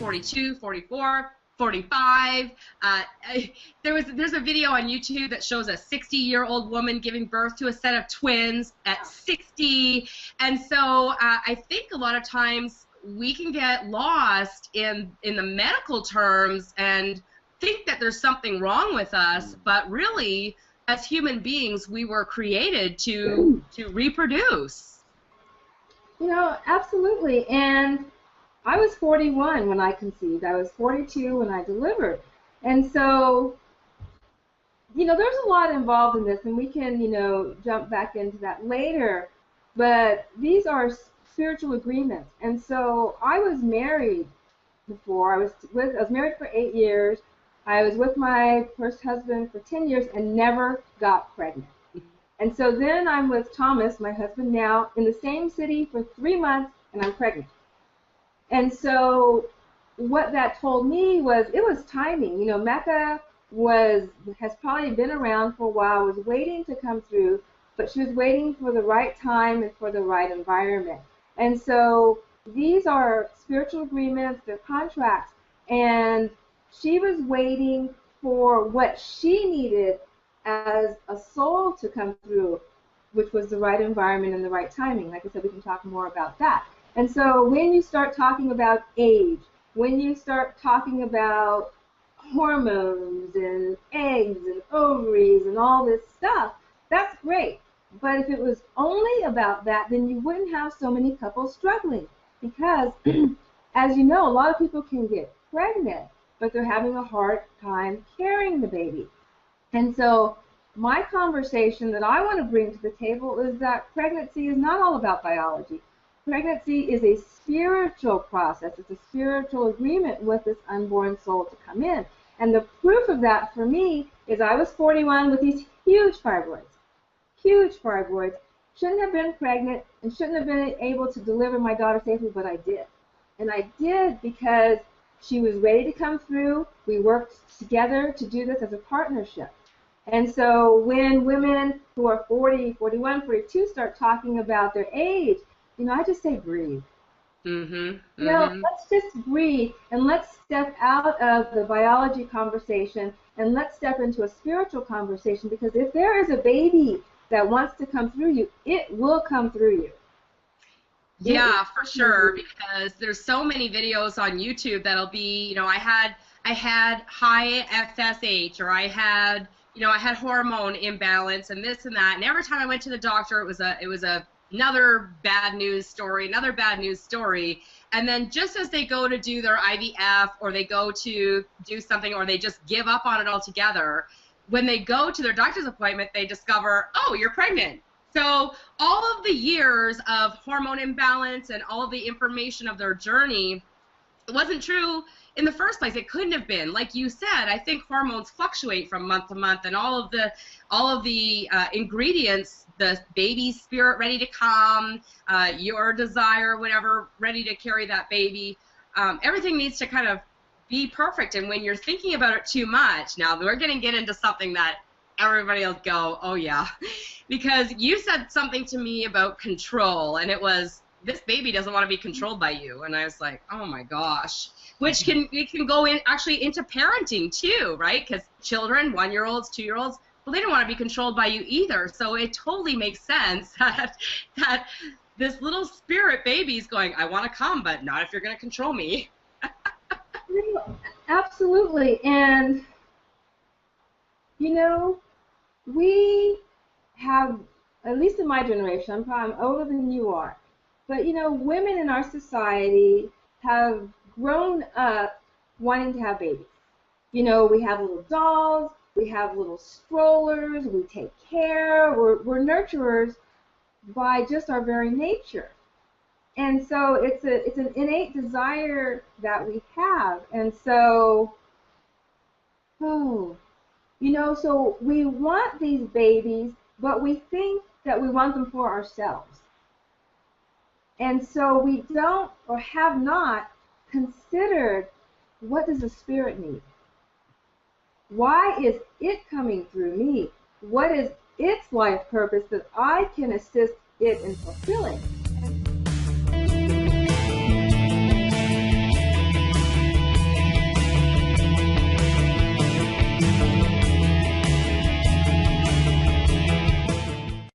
42, 44, 45. There's a video on YouTube that shows a 60-year-old woman giving birth to a set of twins at 60. And so I think a lot of times we can get lost in the medical terms and think that there's something wrong with us, but really, as human beings, we were created to reproduce. You know, absolutely. And I was 41 when I conceived. I was 42 when I delivered. And so, you know, there's a lot involved in this, and we can, you know, jump back into that later. But these are spiritual agreements. And so I was married before. I was married for 8 years. I was with my first husband for 10 years and never got pregnant. And so then I'm with Thomas, my husband now, in the same city for 3 months, and I'm pregnant. And so what that told me was it was timing. You know, Mecca has probably been around for a while, was waiting to come through, but she was waiting for the right time and for the right environment. And so these are spiritual agreements, they're contracts, and she was waiting for what she needed as a soul to come through, which was the right environment and the right timing. Like I said, we can talk more about that. And so when you start talking about age, when you start talking about hormones and eggs and ovaries and all this stuff, that's great. But if it was only about that, then you wouldn't have so many couples struggling. Because, as you know, a lot of people can get pregnant, but they're having a hard time carrying the baby. And so my conversation that I want to bring to the table is that pregnancy is not all about biology. Pregnancy is a spiritual process. It's a spiritual agreement with this unborn soul to come in. And the proof of that for me is I was 41 with these huge fibroids. Huge fibroids. Shouldn't have been pregnant and shouldn't have been able to deliver my daughter safely, but I did. And I did because she was ready to come through. We worked together to do this as a partnership. And so when women who are 40, 41, 42 start talking about their age, you know, I just say breathe. You know, let's just breathe and let's step out of the biology conversation and let's step into a spiritual conversation, because if there is a baby that wants to come through you, it will come through you. Yeah, for sure, because there's so many videos on YouTube that'll be, you know, I had high FSH, or I had hormone imbalance and this and that, and every time I went to the doctor, it was another bad news story, and then just as they go to do their IVF, or they go to do something, or they just give up on it altogether, when they go to their doctor's appointment, they discover, oh, you're pregnant. So all of the years of hormone imbalance and all of the information of their journey, it wasn't true in the first place. It couldn't have been. Like you said, I think hormones fluctuate from month to month, and all of the ingredients, the baby's spirit ready to come, your desire, whatever, ready to carry that baby, everything needs to kind of be perfect. And when you're thinking about it too much, now we're going to get into something that everybody will go, oh yeah, because you said something to me about control, and it was, this baby doesn't want to be controlled by you. And I was like, oh my gosh. Which can go in actually into parenting too, right? Because children, 1-year-olds, 2-year-olds, well, they don't want to be controlled by you either. So it totally makes sense that this little spirit baby is going, I want to come, but not if you're going to control me. Absolutely. And, you know, we have, at least in my generation, I'm older than you are, but, you know, women in our society have grown up wanting to have babies. You know, we have little dolls, we have little strollers, we take care, we're nurturers by just our very nature. And so it's an innate desire that we have. And so, you know, so we want these babies, but we think that we want them for ourselves. And so we don't, or have not, considered, what does the spirit need? Why is it coming through me? What is its life purpose that I can assist it in fulfilling?